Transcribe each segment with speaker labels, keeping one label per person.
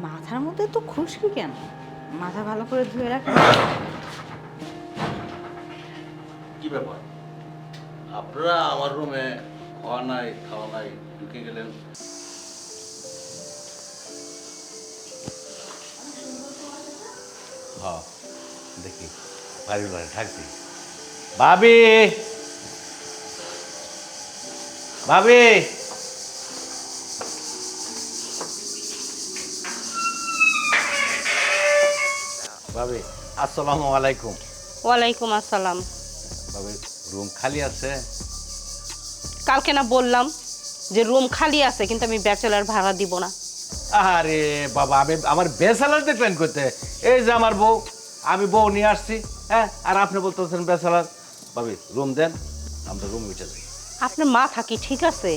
Speaker 1: মাথার মধ্যে তো খুশকি কেন? মাথা ভালো করে ধুয়ে রাখ।
Speaker 2: কি ব্যাপার, আপনারা আমার রুমে খাওয়া নাই খাওয়া নাই ঢুকে গেলেন? হ্যাঁ দেখি বাড়ির বাড়ি থাকবি। ভাবি, ভাবি, ভাবি আসসালামু আলাইকুম।
Speaker 3: ওয়ালাইকুম আসসালাম।
Speaker 2: ভাবি রুম খালি আছে?
Speaker 3: কালকে না বললাম যে রুম খালি আছে, কিন্তু আমি ব্যাচেলার ভাড়া দিব না।
Speaker 2: আরে বাবা, আমি আমার ব্যাচেলার দেখলেন করতে? এই যে আমার বউ, আমি বউ নিয়ে আসছি, হ্যাঁ, আর আপনি বলতেছেন ব্যাচেলার। ভাবি রুম দেন, আমরা রুম উঠে যাই।
Speaker 3: আপনার মাথা কি ঠিক আছে?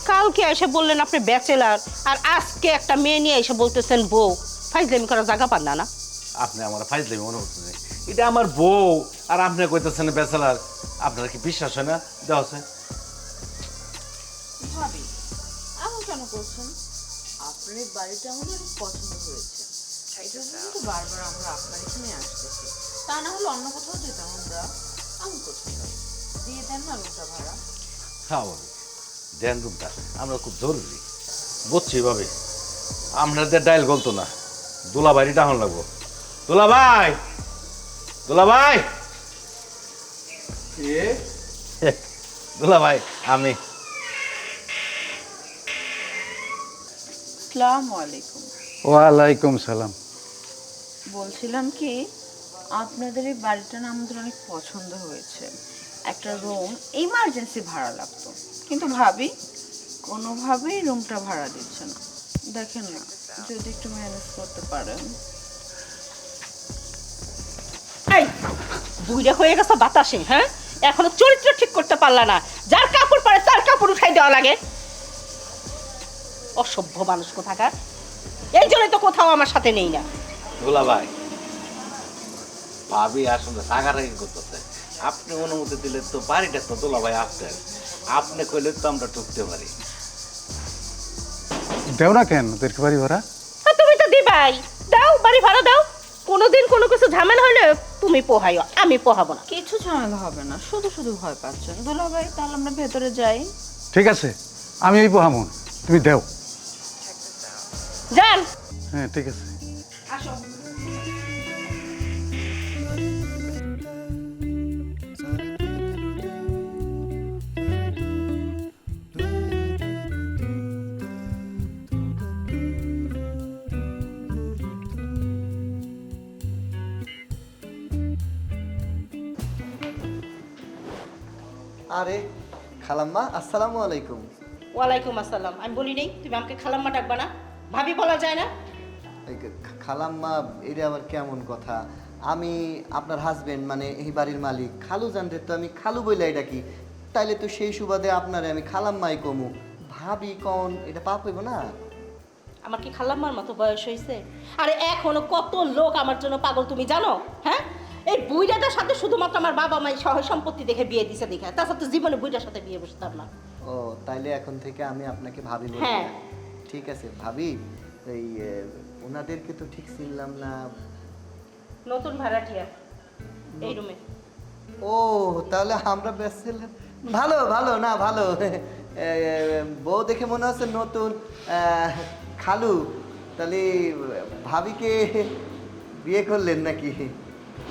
Speaker 3: কালকে এসে বললেন আপনি ব্যাচেলার, আর আজকে একটা মেয়ে নিয়ে এসে বলতেছেন বউ। ফাইজলামি করার জায়গা পান না না?
Speaker 2: আপনি আমার ফাইজলামি মনে করতেছেন? এটা আমার বউ, আর আপনি কইতেছেন ব্যাচেলার। আপনার কি বিশ্বাস হয় না? দেওয়া আছে।
Speaker 1: ভাবি, এমন কেন করছেন? আপনার এই বাড়িটা আমাদের অনেক পছন্দ হয়েছে, এই জন্য কিন্তু বারবার আমরা আপনার এখানে আসতেছি। তা না হলে অন্য কোথাও যেতাম আমরা। এমন করছেন কেন? দিয়ে দেন না রুমটা ভাড়া।
Speaker 2: হ্যাঁ ভাবি, দেন রুমটা, আমরা খুব জরুরি। বুঝছি ভাবি, আপনাদের ডাইল গলতো না, দুলাভাই ডাহন লাগবো। দুলাভাই, দুলাভাই, দুলাভাই আমি।
Speaker 1: আসসালামু আলাইকুম।
Speaker 4: ওয়ালাইকুম সালাম।
Speaker 1: বলছিলাম কি, আপনাদের এই বাড়িটা না আমাদের অনেক পছন্দ হয়েছে। একটা রুম ইমার্জেন্সি ভাড়া লাগতো, কিন্তু ভাবি কোনোভাবেই রুমটা ভাড়া দিচ্ছে না। দেখেন না, যদি একটু ম্যানেজ করতে পারেন।
Speaker 3: এই বুইড়া হয়ে গেছে বাতাসে, হ্যাঁ? এখনো চরিত্র ঠিক করতে পারলা না। যার কাপড় পরে তার কাপড় উঠাই দেওয়া লাগে। অসভ্য মানুষ কোথাকার। এই জন্যই তো কোথাও আমার সাথে নেই না।
Speaker 2: দুলাভাই, ভাবি আসলে রাগারাগি করতেছে। আপনি অনুমতি দিলে তো বাড়িটা তো দুলাভাই আপনার, আপনি কইলে তো আমরা ঢুকতে পারি।
Speaker 4: দেও না কেন ওদেরকে বাড়ি ভাড়া?
Speaker 3: তুমি তো দিবাই, দাও বাড়ি ভাড়া দাও। কোনোদিন কোনো কিছু ঝামেলা হলে তুমি পোহাইও, আমি পোহাবো না।
Speaker 1: কিছু ঝামেলা হবে না, শুধু শুধু ভয় পাচ্ছেন দুলাভাই। তাহলে আমরা ভেতরে যাই।
Speaker 4: ঠিক আছে, আমি এই পোহামন, তুমি দেও।
Speaker 3: যান।
Speaker 4: হ্যাঁ ঠিক আছে।
Speaker 3: আসো।
Speaker 5: আরে খালাম্মা, আসসালামু আলাইকুম।
Speaker 3: ওয়ালাইকুম আসসালাম। আমি বলি নেই তুমি আমাকে খালাম্মা ডাকবা না? ভাবি বলা যায় না?
Speaker 5: এই খালাম্মা, এটা আবার কেমন কথা? আমি আপনার হাজবেন্ড, মানে এই বাড়ির মালিক। খালু জানতে তো আমি খালু বইলাই ডাকি, তাইলে তো সেই সুবাদে আপনারে আমি খালাম্মাই কমু। ভাবি কন, এটা পাপ হইব না?
Speaker 3: আমার কি খালাম্মার মতো বয়স হয়েছে? আরে এখনো কত লোক আমার জন্য পাগল তুমি জানো? হ্যাঁ, এই বুইড়াটার সাথে শুধুমাত্র আমার বাবা মাই সহ সম্পত্তি দেখে বিয়ে দিছে দেখে, তাছাড়া তো জীবনে বুইড়ার সাথে বিয়ে বসতাম না।
Speaker 5: ও, তাইলে এখন থেকে আমি আপনাকে ভাবি বলবো?
Speaker 3: হ্যাঁ।
Speaker 5: ঠিক আছে ভাবি। এই ওনাদেরকে তো ঠিক চিনলাম না।
Speaker 3: নতুন ভাড়াটিয়া এই রুমে।
Speaker 5: ও, তাহলে আমরা ব্যাচেলর। ভালো ভালো, না ভালো। বউ দেখে মনে হচ্ছে নতুন। খালু, তাহলে ভাবিকে বিয়ে করলেন নাকি?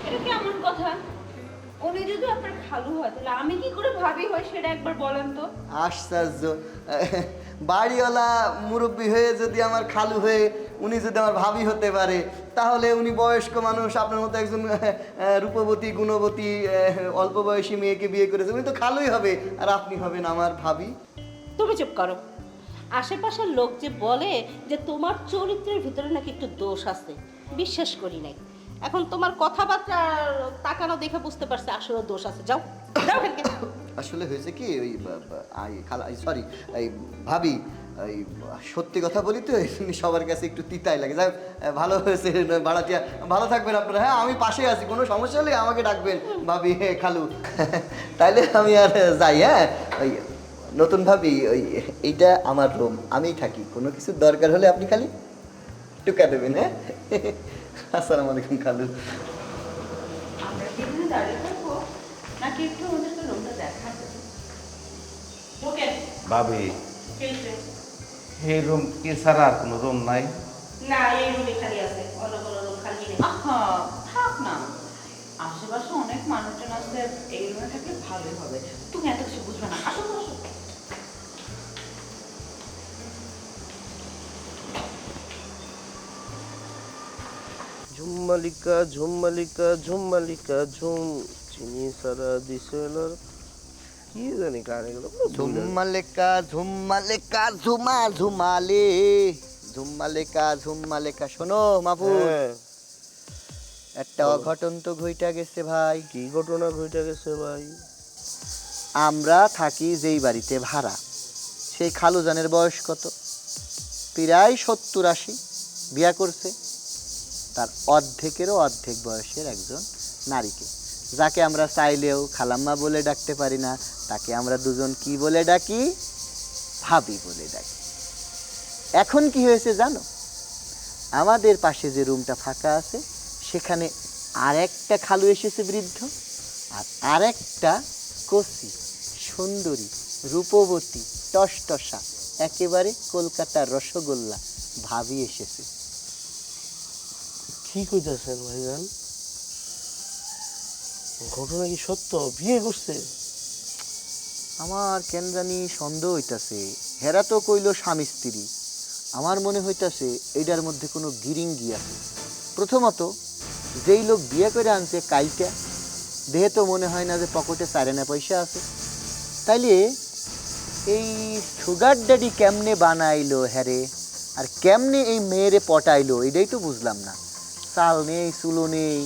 Speaker 1: এটা কেমন কথা? উনি যদি আপনার খালু হয়, তাহলে আমি কি করে ভাবি হয় সেটা একবার বলেন তো।
Speaker 5: আশ্চর্য! বাড়িওয়ালা মুরব্বী হয়ে যদি আমার খালু হয়ে উনি যদি আমার ভাবি হতে পারে, তাহলে উনি বয়স্ক মানুষ, আপনার মতো একজন রূপবতী গুণবতী অল্প বয়সী মেয়েকে বিয়ে করেছে, উনি তো খালুই হবে, আর আপনি হবেন আমার ভাবি।
Speaker 3: তুমি চুপ করো। আশেপাশের লোক যে বলে যে তোমার চরিত্রের ভিতরে নাকি একটু দোষ আছে, বিশ্বাস করি নাই। এখন তোমার কথাবার্তা তাকানো দেখে বুঝতে পারছি আসলে দোষ আছে। যাও যাও এখান থেকে।
Speaker 5: আসলে হয়েছে কি, ওই সরি, এই ভাবি, এই সত্যি কথা বলি তো, এই জন্য সবার কাছে একটু তিতাই লাগে। যাই হোক, ভালো হয়েছে ভাড়াটিয়া। ভালো থাকবেন আপনারা। হ্যাঁ, আমি পাশে আছি, কোনো সমস্যা হলে আমাকে ডাকবেন ভাবি, খালু। তাইলে আমি আর যাই। হ্যাঁ, ওই নতুন ভাবি, ওই এইটা আমার রুম, আমিই থাকি। কোনো কিছুর দরকার হলে আপনি খালি টুকা দেবেন, হ্যাঁ? আসসালামু আলাইকুম খালু।
Speaker 1: আমরা কি এখানে দাঁড়িয়ে থাকবো নাকি একটু ওদেরকে রুমটা দেখাবো? ওকে
Speaker 2: ভাবি
Speaker 1: খেলছে
Speaker 2: এই রুম কি ছাড়া আর কোনো রুম নাই?
Speaker 3: না, এই রুমে খালি আছে, অন্য কোনো রুম খালি নেই।
Speaker 1: আহা থাক না, আশেপাশে অনেক মানুষজন আছে, এই রুমে থাকলে ভালোই হবে। তুমি এত কিছু বুঝবে না, আসো আসো।
Speaker 6: ঝুমমালিকা ঝুমমালিকা ঝুমমালিকা ঝুম চিনি সারা দিশেলার কি জানি কার এগুলো
Speaker 5: ঝুম্মালেকা ঝুম্মালেকা ঝুমা ঝুমালে, ঝুম্মালেকা ঝুম্মালেকা। শোনো মাহবুব,
Speaker 6: হ্যাঁ,
Speaker 5: একটা অঘটন তো ঘইটা গেছে ভাই।
Speaker 6: কি ঘটনা ঘটে গেছে ভাই?
Speaker 5: আমরা থাকি যেই বাড়িতে ভাড়া, সেই খালুজানের বয়স কত? প্রায় 70-80। বিয়া করছে তার অর্ধেকেরও অর্ধেক বয়সের একজন নারীকে, যাকে আমরা চাইলেও খালাম্মা বলে ডাকতে পারি না। তাকে আমরা দুজন কি বলে ডাকি? ভাবি বলে ডাকি। এখন কি হয়েছে জানো? আমাদের পাশে যে রুমটা ফাঁকা আছে সেখানে আরেকটা খালু এসেছে, বৃদ্ধ, আর আরেকটা কচি সুন্দরী রূপবতী টসটসা একেবারে কলকাতার রসগোল্লা ভাবি এসেছে।
Speaker 6: কি কইতাছেন ভাইজান? ঘটনা কি সত্য? বিয়ে করছে?
Speaker 5: আমার কেন জানি সন্দেহ হইতাছে। হেরা তো কইলো স্বামী স্ত্রী, আমার মনে হইতাছে এইটার মধ্যে কোনো গিরিঙ্গি আছে। প্রথমত, যেই লোক বিয়ে করে আনছে কাইটা, দেহে তো মনে হয় না যে পকেটে 4 আনা পয়সা আছে। তাইলে এই সুগার ড্যাডি কেমনে বানাইলো হ্যারে, আর কেমনে এই মেয়েরে পটাইলো এটাই তো বুঝলাম না। চাল নেই, চুলো নেই,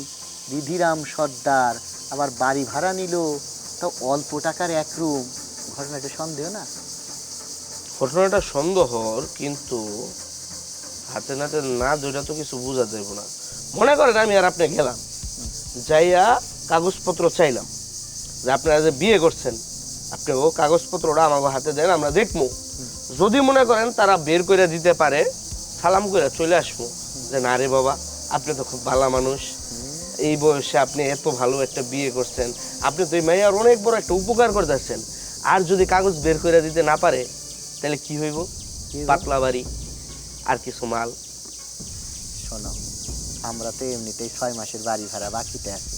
Speaker 5: রিধিরাম সর্দার, আবার বাড়ি ভাড়া নিল, তাও অল্প টাকার এক রুম। ঘটনাটা সন্দেহ না?
Speaker 6: ঘটনাটা সন্দেহর, কিন্তু হাতে নাতে না ধরে তো কিছু বোঝা যাইব না। মনে করেন আমি আর আপনি গেলাম, যাইয়া কাগজপত্র চাইলাম যে আপনারা যে বিয়ে করছেন, আপনি ও কাগজপত্রটা আমাকে হাতে দেন, আমরা দেখবো। যদি মনে করেন তারা বের করে দিতে পারে, সালাম করে চলে আসবো যে না রে বাবা, আপনি তো খুব ভালো মানুষ, এই বয়সে আপনি এত ভালো একটা বিয়ে করছেন, আপনি তো এই মাইয়ার অনেক বড় একটা উপকার করতেছেন। আর যদি কাগজ বের করে দিতে না পারে, তাহলে কি হইব? পাতলা বাড়ি আর কিছু মাল।
Speaker 5: শোনো, আমরা তো এমনিতেই 6 মাসের বাড়ি ভাড়া বাকিতে আছি।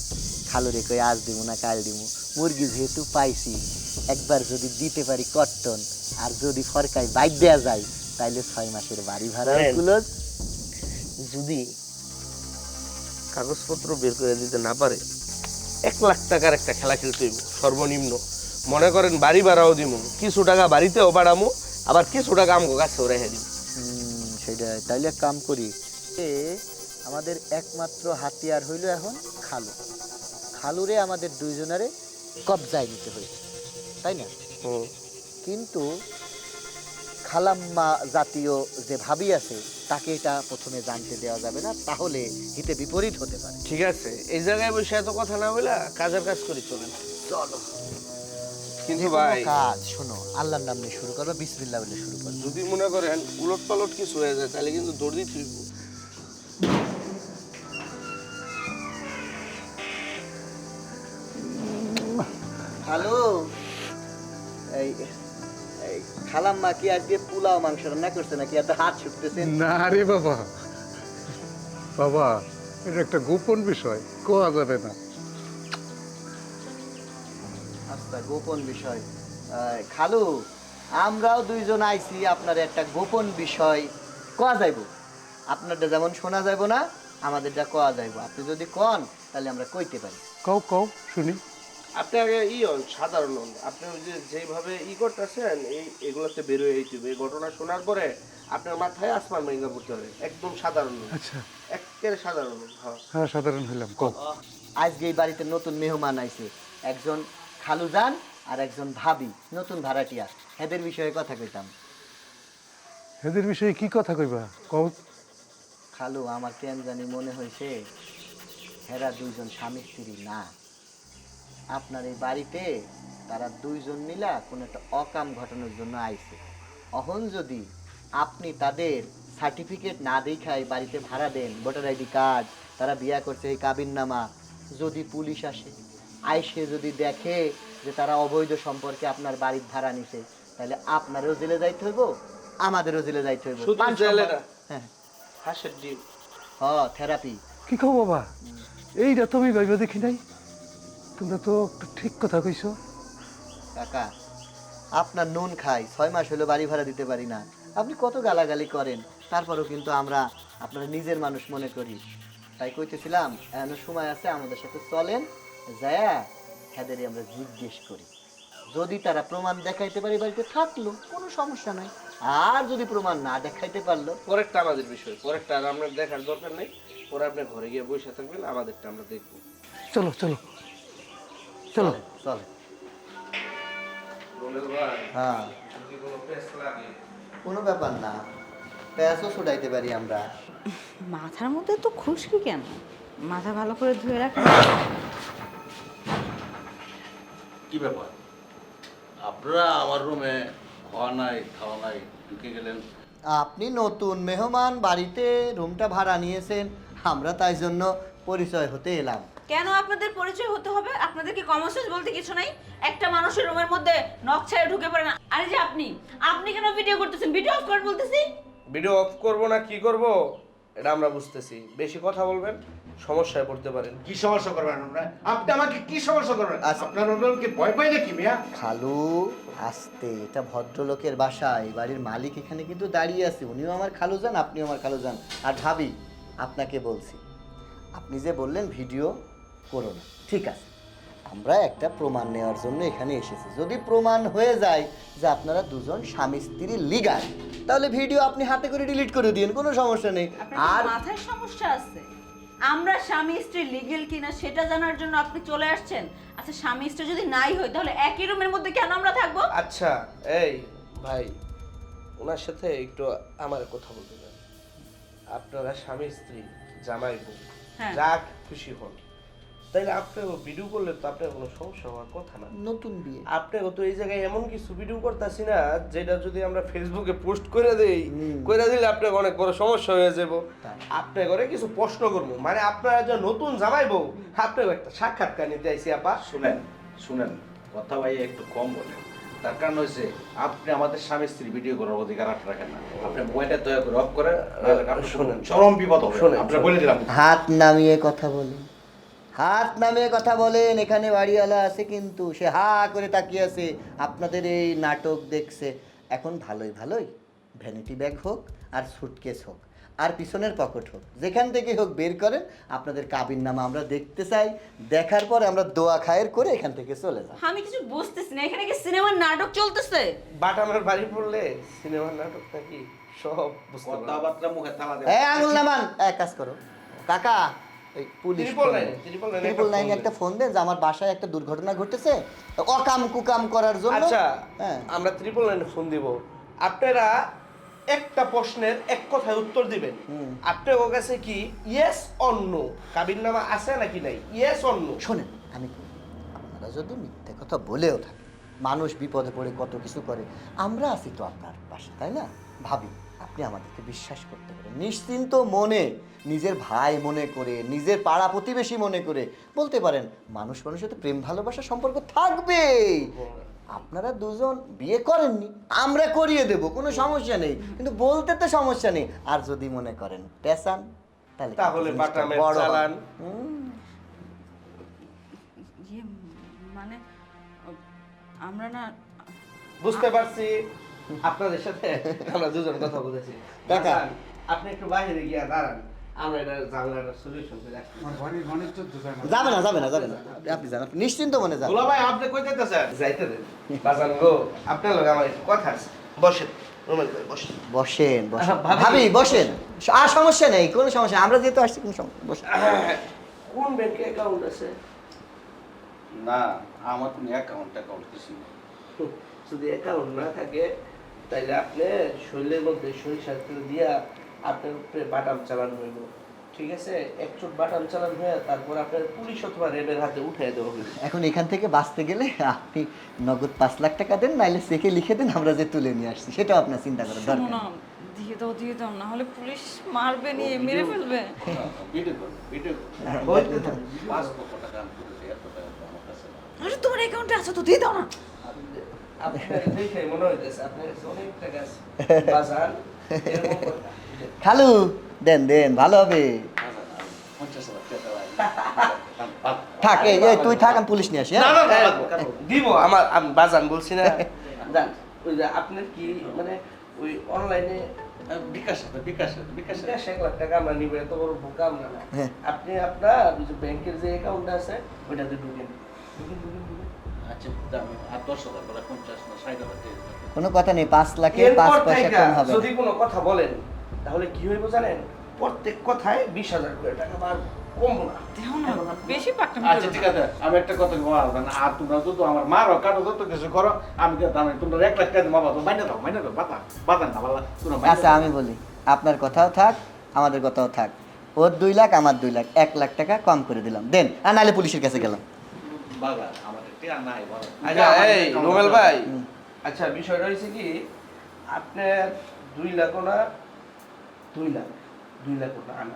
Speaker 5: খালুরে কই আজ দিব না কাল দিব, মুরগি যেহেতু পাইছি, একবার যদি দিতে পারি কট্টন, আর যদি ফরকায় বাইক দেয়া যায়, তাইলে 6 মাসের বাড়ি ভাড়া
Speaker 6: নেন।
Speaker 5: ক্লোজ।
Speaker 6: যদি কাগজপত্র বের করে দিতে না পারে, 1 লাখ টাকার একটা খেলা খেলতে হইব সর্বনিম্ন। মনে করেন বাড়ি ভাড়াও দিব, কিছু টাকা বাড়িতেও বাড়ামো, আবার কিছু টাকা আমগো কাছেও রেখে দিব।
Speaker 5: সেটা তাইলে এক কাম করি, আমাদের একমাত্র হাতিয়ার হইল এখন খালু। খালুরে আমাদের দুইজনারে কবজায় নিতে হয়েছে, তাই না?
Speaker 6: হুম।
Speaker 5: কিন্তু খালাম্মা জাতীয় যে ভাবি আছে তাকে এটা প্রথমে জানতে দেওয়া যাবে না, তাহলে হিতে বিপরীত হতে পারে।
Speaker 6: ঠিক আছে, এই জায়গায় বসে এত কথা না বলে কাজের কাজ করি, চলেন।
Speaker 5: চলো।
Speaker 6: কিন্তু
Speaker 5: যে কোনো
Speaker 6: ভাই,
Speaker 5: কাজ শোনো, আল্লাহর নাম নিয়ে শুরু করবে, বিসমিল্লাহ বলে শুরু করবে।
Speaker 6: যদি মনে করেন উলট পালট কিছু হয়ে যায়, তাহলে কিন্তু দৌড় দিতে হইব।
Speaker 5: হ্যালো, এই এই খালাম্মা কি আজকে পোলাও মাংস রান্না করছে নাকি? এত হাত ছুটতেছে।
Speaker 4: না রে বাবা, বাবা এটা একটা গোপন বিষয়, কোয়া যাবে না।
Speaker 5: আচ্ছা, গোপন বিষয়। খালু, আমরাও দুইজন আইছি, আপনার একটা গোপন বিষয় কোয়া যাইব। আপনারটা যেমন শোনা যাইব না, আমাদেরটা কোয়া যাইব। আপনি যদি কন তাহলে আমরা কইতে পারি।
Speaker 4: কও কও শুনি।
Speaker 6: আপনি আগে হন, সাধারণ হন। আপনি ওই যে যেভাবে করতেছেন, এগুলোতে বেরোয় এইটুকু। এই ঘটনা শোনার পরে আপনার মাথায় আসমান ভেঙে পড়তে হবে। একদম সাধারণ হন,
Speaker 4: আচ্ছা,
Speaker 6: একেবারে সাধারণ হন। হ্যাঁ,
Speaker 4: হ্যাঁ সাধারণ হইলাম, কও।
Speaker 5: আজকে এই বাড়িতে নতুন মেহমান আইছে, একজন খালুজান আর একজন ভাবি, নতুন ভাড়াটিয়া। এদের বিষয়ে কথা কইতাম।
Speaker 4: এদের বিষয়ে কি কথা কইবা কও।
Speaker 5: খালু, আমার কেন জানি মনে হয়েছে হেরা দুইজন স্বামী স্ত্রী না। আপনার এই বাড়িতে তারা দুইজন মিলা কোনো একটা অকাম ঘটানোর জন্য আইছে। অহন যদি আপনি তাদের সার্টিফিকেট না দেখাই বাড়িতে ভাড়া দেন, ভোটার আইডি কার্ড, তারা বিয়া করছে, এই কাবিননামা, যদি পুলিশ আসে, আইসে যদি দেখে যে তারা অবৈধ সম্পর্কে আপনার বাড়ির ভাড়া নিছে, তাহলে আপনারও জেলে যাইতে হইব, আমাদেরও জেলে যাইতে হইব।
Speaker 6: শুধু
Speaker 5: পাঁচ
Speaker 6: জেলে
Speaker 5: সম্পর্ক-
Speaker 6: না।
Speaker 5: হ্যাঁ,
Speaker 6: হাঁসের ডিম।
Speaker 5: থেরাপি।
Speaker 4: কি কও বাবা, এইটা তুমি ভাইবা দেখি নাই। তোমরা তো একটা ঠিক কথা কইছো।
Speaker 5: কাকা, আপনার নুন খাই, 6 মাস হলো বাড়ি ভাড়া দিতে পারি না, আপনি কত গালাগালি করেন, তারপরেও কিন্তু আমরা আপনার নিজের মানুষ মনে করি। তাই কইতেছিলাম এখনো সময় আছে, আমাদের সাথে চলেন, যায়া হ্যাদেরই আমরা জিজ্ঞেস করি। যদি তারা প্রমাণ দেখাইতে পারে বাড়িতে থাকলো কোনো সমস্যা নাই, আর যদি প্রমাণ না দেখাইতে পারলো,
Speaker 6: পরেরটা আমাদের বিষয়, পরেরটা আর আপনার দেখার দরকার নেই। পরে আপনি ঘরে গিয়ে বসে থাকবেন, আমাদেরটা আমরা দেখবো।
Speaker 4: চলো চলো চলো।
Speaker 5: চলে।
Speaker 6: বলে ভাই,
Speaker 5: হ্যাঁ,
Speaker 6: যদি কোনো পেস লাগে,
Speaker 5: কোনো ব্যাপার না, প্যাঁচও ছুটাইতে পারি আমরা।
Speaker 1: মাথার মধ্যে তো খুশকি কেন? মাথা ভালো করে ধুয়ে রাখেন।
Speaker 2: কি ব্যাপার, আপনারা আমার রুমে খাওয়া নাই খাওয়া নাই ঢুকে গেলেন?
Speaker 5: আপনি নতুন মেহমান, বাড়িতে রুমটা ভাড়া নিয়েছেন, আমরা তাই জন্য পরিচয় হতে এলাম।
Speaker 1: কেন আপনাদের পরিচয় হতে হবে? আপনাদের কি কমন সেন্স বলতে কিছু নাই? একটা মানুষের রুমের মধ্যে নখ ছাড়া ঢুকে পড়ে না। আরে যে আপনি আপনি কেন ভিডিও করতেছেন? ভিডিও অফ করে বলতেছি।
Speaker 6: ভিডিও অফ করবো না কি করব এটা আমরা বুঝতেছি। বেশি কথা বলবেন, সমস্যায় পড়তে পারেন।
Speaker 2: কি সমস্যা করবেন আপনারা? আপনি আমাকে কি সমস্যা করবেন?
Speaker 5: আচ্ছা।
Speaker 2: আপনার কি ভয় পাই নাকি মিয়া?
Speaker 5: খালু, আসতে, এটা ভদ্রলোকের বাসা, এই বাড়ির মালিক এখানে কিন্তু দাঁড়িয়ে আছে, উনিও আমার খালু যান, আপনিও আমার খালু যান। আর ভাবি, আপনাকে বলছি, আপনি যে বললেন ভিডিও করো না, ঠিক আছে, আমরা একটা প্রমাণ নেওয়ার জন্য এখানে এসেছি। যদি প্রমাণ হয়ে যায় যে আপনারা দুজন স্বামী স্ত্রী লিগাল, তাহলে ভিডিও আপনি হাতে করে ডিলিট করে দিন, কোনো সমস্যা নেই।
Speaker 1: আপনার
Speaker 5: আর
Speaker 1: মাথায় সমস্যা আছে? আমরা স্বামী স্ত্রী লিগ্যাল কিনা সেটা জানার জন্য আপনি চলে আসছেন। আচ্ছা, স্বামী স্ত্রী যদি নাই হয় তাহলে একই রুমের মধ্যে কেন আমরা থাকবো?
Speaker 6: আচ্ছা এই ভাই, ওনার সাথে একটু আমার কথা বলতে দেন। আপনারা স্বামী স্ত্রী, জামাই বউ,
Speaker 1: হ্যাঁ।
Speaker 6: যা খুশি হন, তাইলে আপনার ভিডিও করলে তো আপনার কোনো সমস্যা হওয়ার কথা না।
Speaker 5: নতুন বিয়ে,
Speaker 6: আপনাকে তো এই জায়গায় এমন কিছু ভিডিও করতেছি না যেটা যদি আমরা ফেসবুকে পোস্ট করে দেই, করে দিলে আপনার অনেক বড় সমস্যা হয়ে যাব। আপনার ঘরে কিছু প্রশ্ন করবো, মানে আপনারা যে নতুন জামাই বউ, আপনাকে একটা সাক্ষাৎকার নিতে আইসি। আপা
Speaker 2: শুনেন শুনেন, কথা ভাই একটু কম বলেন। তার কারণ হচ্ছে আপনি আমাদের স্বামী স্ত্রী ভিডিও করার অধিকার আপনি রাখেন না। আপনি মোবাইলটা দয়া করে অফ করে
Speaker 6: শুনেন।
Speaker 2: চরম বিপদ হবে।
Speaker 6: শুনেন,
Speaker 2: আপনি বলে দিলাম।
Speaker 5: হাত নামিয়ে কথা বলেন, হাত নামিয়ে কথা বলেন। এখানে বাড়িওয়ালা আছে কিন্তু, সে হা করে তাকিয়ে আছে, আপনাদের এই নাটক দেখছে। এখন ভালোই ভালোই ভ্যানিটি ব্যাগ হোক আর সুটকেস হোক আর পিছনের পকেট হোক, যেখান থেকে হোক বের করেন, আপনাদের কাবিননামা আমরা দেখতে চাই। দেখার পরে আমরা দোয়া খায়ের করে এখান থেকে চলে যাই।
Speaker 1: আমি কিছু বুঝতেছি না, এখানে কি সিনেমার নাটক চলতেছে?
Speaker 6: বাট আমার বাড়ি পড়লে সিনেমার নাটক নাকি সব বুঝতে পারবেন।
Speaker 2: কথাবার্তা মুখে তালা দেন।
Speaker 5: আঙুল নামান, এক কাজ করো কাকা, এই পুলিশ ট্রিপল নাইন একটা ফোন দেন যে আমার বাসায় একটা দুর্ঘটনা ঘটেছে, অকাম কুকাম করার জন্য।
Speaker 6: আচ্ছা,
Speaker 5: হ্যাঁ,
Speaker 6: আমরা 999 ফোন দিব। আপনারা একটা প্রশ্নের এক কথায় উত্তর দিবেন। আপনার কাছে কি ইয়েস অর নো কাবিননামা আছে নাকি নাই? Yes or no.
Speaker 5: শোনেন, আমি আপনারা যদি মিথ্যে কথা বলেও থাকে, মানুষ বিপদে পড়ে কত কিছু করে, আমরা আছি তো আপনার পাশে, তাই না? ভাবি, আপনি আমাদেরকে বিশ্বাস করতে পারেন, নিশ্চিন্ত মনে, নিজের ভাই মনে করে, নিজের পাড়া প্রতিবেশী মনে করে বলতে পারেন, মানুষ মানুষের সাথে প্রেম ভালোবাসা সম্পর্ক থাকবে। আপনারা দুজন বিয়ে করেননি, আমরা করিয়ে দেব, কোনো সমস্যা নেই, কিন্তু বলতে তো সমস্যা নেই। আর যদি মনে করেন পেশান,
Speaker 6: তাহলে
Speaker 5: জিনিসটা
Speaker 6: বাটামের
Speaker 5: বড় হবে।
Speaker 6: চালান।
Speaker 1: ইয়ে, মানে আমরা না,
Speaker 6: বুঝতে পারছি আপনাদের সাথে আমরা দুজন কথা বলেছি।
Speaker 5: কাকা।
Speaker 6: হাসান, আপনি একটু বাইরে গিয়ে দাঁড়ান, আমরা এটা ঝামেলাটার সলিউশন করে আসি।
Speaker 5: যাবে না, যাবে না, যাবে না, আপনি যান, আপনি নিশ্চিন্ত মনে যান।
Speaker 2: দুলা ভাই আপনি কই যাইতেছেন?
Speaker 6: যাইতে দেন বাজান গো, আপনার লগে আমার একটু কথা আছে। বসেন রুমের ভিতরে বসেন।
Speaker 5: বসেন বসেন,
Speaker 6: ভাবি।
Speaker 5: ভাবি বসেন, আর সমস্যা নেই, কোনো সমস্যা নেই, আমরা যেহেতু আসছি কোনো সমস্যা, বসেন।
Speaker 6: কোন ব্যাংকে অ্যাকাউন্ট আছে?
Speaker 2: না, আমার কোনো অ্যাকাউন্ট কিছু নেই।
Speaker 6: যদি অ্যাকাউন্ট না থাকে তাইলে আপনি শরীরের মধ্যে সরিষার তেল দিয়া আপনার উপরে বাটাম চালানো হইব, ঠিক আছে? এক চোট বাটাম চালানো হয়ে তারপর আপনার পুলিশ অথবা রেবের হাতে উঠে দেওয়া হইব।
Speaker 5: এখন এখান থেকে বাঁচতে গেলে আপনি নগদ 5 লাখ টাকা দেন, নাইলে চেকে লিখে দেন, আমরা যে তুলে নিয়ে আসছি, সেটাও আপনার চিন্তা করার
Speaker 1: শোনো
Speaker 5: দরকার
Speaker 1: না,
Speaker 5: নেই।
Speaker 1: দিয়ে দাও, না হলে পুলিশ মারবে নিয়ে মেরে ফেলবে। আরে তোমার অ্যাকাউন্টে আছে তো, দিয়ে দাও না।
Speaker 6: দেখে মনে হইতেছে আপনার কাছে অনেক টাকা আছে বাজার এরকম কথা।
Speaker 5: খালু দেন দেন, ভালো হবে। থাক, এই এই তুই থাক, আমি পুলিশ নিয়ে আসি। হ্যাঁ?
Speaker 6: দিব আমার আমি বাজান বলছি না জান, ওই যে আপনার কি মানে ওই অনলাইনে বিকাশ 1 লাখ টাকা আমরা নিব, এত বড় বোকা আমরা না।
Speaker 5: হ্যাঁ।
Speaker 6: আপনি আপনার ওই যে ব্যাংকের যে অ্যাকাউন্ট আছে ওইটাতে ঢুকেন।
Speaker 5: কোনো কথা নেই, 5 লাখে 5
Speaker 6: এরপর
Speaker 5: পয়সা
Speaker 6: থেকে
Speaker 5: কম হবে
Speaker 6: যদি কোনো কথা বলেন তাহলে কি হইব জানেন, প্রত্যেক কথায় 20,000 করে টাকা বার কমবো না।
Speaker 1: দেও না, বেশি পাকনামি
Speaker 2: আচ্ছা ঠিক আছে, আমি একটা কথা বলবো, আর তোমরা তো আমার মারো কাটো যত কিছু করো, আমি তো জানি তোমরা 1 লাখ টাকা মারবা, তো মাইনে দাও বাতা না বাবা, তোমরা মাইনে
Speaker 5: আচ্ছা আমি বলি, আপনার কথাও থাক আমাদের কথাও থাক। ওর 2 লাখ আমার 2 লাখ, 1 লাখ টাকা কম করে দিলাম, দেন। আর নাহলে পুলিশের কাছে গেলাম।
Speaker 2: বাবা আমাদের টিয়া নাই বলো।
Speaker 6: আচ্ছা এই রুমেল ভাই, আচ্ছা বিষয়টা হয়েছে কি, আপনার 2 লাখ না 2 লাখ না আনা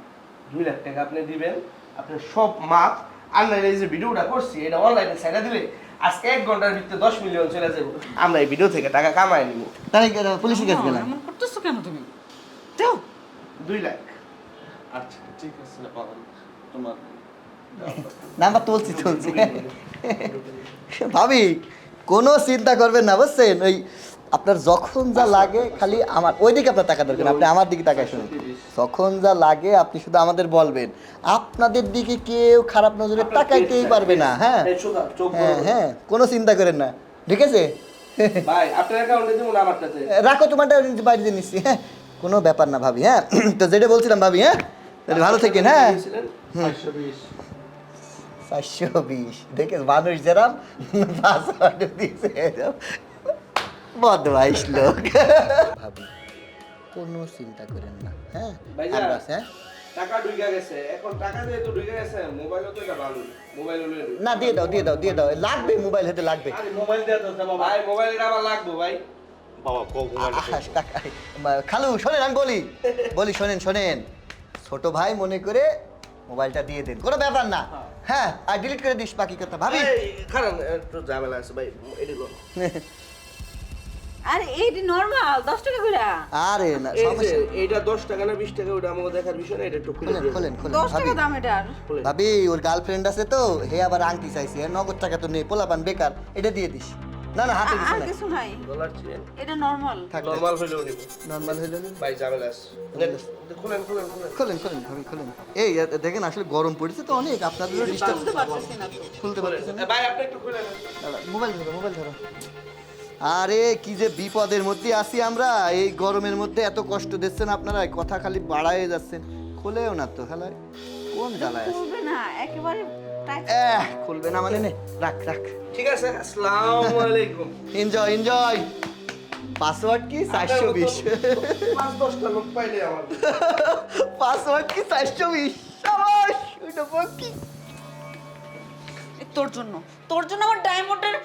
Speaker 6: 2 লাখ টাকা আপনি দিবেন, আপনার সব মাপ অনলাইনে যে ভিডিওটা করছি এটা অনলাইনে ছেড়ে দিলে আজকে 1 ঘন্টার ভিতরে 10 মিলিয়ন চলে যাবে, আমরা এই ভিডিও থেকে টাকা কামাই নিব।
Speaker 5: তাহলে পুলিশের কাছে গেলাম।
Speaker 1: এমন করতেছো কেন তুমি? দেও।
Speaker 6: 2 লাখ
Speaker 2: আচ্ছা ঠিক আছে বাবা, তোমার
Speaker 5: নাম্বার তুলছি। ভাবি কোনো চিন্তা করবেন না, বুঝছেন? ওই আপনার যখন যা লাগে খালি আমার ওই দিকে আপনার টাকা দরকার, আপনি আমার দিকে তাকায় শুনুন। যখন যা লাগে আপনি শুধু আমাদের বলবেন, আপনাদের দিকে কেউ খারাপ নজরে তাকাইতেই পারবে না। হ্যাঁ হ্যাঁ হ্যাঁ, কোনো চিন্তা করেন না, ঠিক আছে?
Speaker 6: ভাই আপনার অ্যাকাউন্টে দিব না আমারটাতে
Speaker 5: রাখো, তোমারটা বাইরে দিয়ে নিচ্ছি। হ্যাঁ, কোনো ব্যাপার না ভাবি। হ্যাঁ, তো যেটা বলছিলাম ভাবি, হ্যাঁ তাহলে ভালো থেকেন। হ্যাঁ, 420 দেখে মানুষ যেরাম পাসওয়ার্ড দিছে, বদমাইশ লোক। ভাবি কোনো চিন্তা করেন না। হ্যাঁ
Speaker 6: ভাইজান।
Speaker 5: আমরা আছি, হ্যাঁ?
Speaker 6: টাকা ঢুকে গেছে, এখন টাকা দিয়ে তো ঢুকে গেছে, মোবাইলও তো এটা ভালো, মোবাইল হলে
Speaker 5: না, দিয়ে দাও, লাগবে, মোবাইল হতে লাগবে।
Speaker 2: আরে মোবাইল দিয়ে দাও বাবা।
Speaker 6: ভাই মোবাইলটা আমার লাগবে ভাই।
Speaker 2: বাবা কো মোবাইল
Speaker 5: খালু শোনেন, আমি বলি শোনেন, ছোট ভাই মনে করে মোবাইলটা দিয়ে দেন, কোনো ব্যাপার না। হ্যাঁ, আর ডিলিট করে দিস বাকি কথা। ভাবি
Speaker 6: এই, কারণ একটু ঝামেলা আছে ভাই, এদিকে
Speaker 1: আরে এইটি নরমাল 10 টাকা করে।
Speaker 5: আরে না,
Speaker 6: এই যে
Speaker 5: সমস্যা নেই।
Speaker 6: এইটা 10 টাকা না 20 টাকা ওটা আমাকে দেখার বিষয় না, এটা একটু খুলে দিয়ে
Speaker 5: খোলেন
Speaker 1: 10 টাকা
Speaker 5: ভাবি।
Speaker 1: দাম এটার।
Speaker 5: ভাবি ওর গার্লফ্রেন্ড আছে তো, হে আবার আংটি চাইছে, নগদ টাকা তো নেই, পোলাপান বেকার, এটা দিয়ে দিস। না হাতে দিস
Speaker 1: আর
Speaker 5: না,
Speaker 1: কিছু নাই,
Speaker 6: ডলার চিনেন
Speaker 1: এটা নরমাল।
Speaker 6: নরমাল হইলেও নিব
Speaker 5: নর্মাল হইলো না।
Speaker 6: ভাই ঝামেলা আছে খুলেন
Speaker 5: খোলেন ভাবি খোলেন। এই দেখেন আসলে গরম পড়েছে তো অনেক, আপনাদেরও ডিস্টার্ব
Speaker 1: বুঝতে পারতেছি না তো।
Speaker 5: খুলতে পারতেছেন না।
Speaker 6: ভাই আপনি একটু খুলেন।
Speaker 5: মোবাইল ধরো। আরে কি যে বিপদের মধ্যে আছি আমরা, এই গরমের মধ্যে এত কষ্ট দিচ্ছেন আপনারা, কথা খালি বাড়ায় যাচ্ছেন, খুলেও না তো। হ্যালো, কোন জ্বালায় আছে?
Speaker 1: খুলবে না, একেবারে টাইট।
Speaker 5: খুলবে না মানে নে, রাখ।
Speaker 6: ঠিক আছে, আসসালামু আলাইকুম।
Speaker 5: এনজয়। পাসওয়ার্ড কি 420?
Speaker 6: 5-10টা লোক পাইলে আমার
Speaker 5: পাসওয়ার্ড কি 420? শাবাশ, ওটা বাকি।
Speaker 1: তোর জন্য আমার ডায়মন্ডের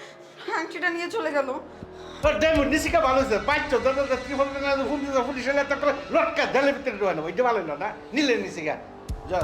Speaker 1: হ্যাংটিটা নিয়ে চলে গেল।
Speaker 2: তোর ডেমন নিশিকা ভালো হয়েছে, পাইছো দাদা কি বলতে না, পুলিশ এলে তো লটকা দেলে ভিতরে ঢোকানো, ওইটা ভালো হলো না, নিলে নিশিকা যা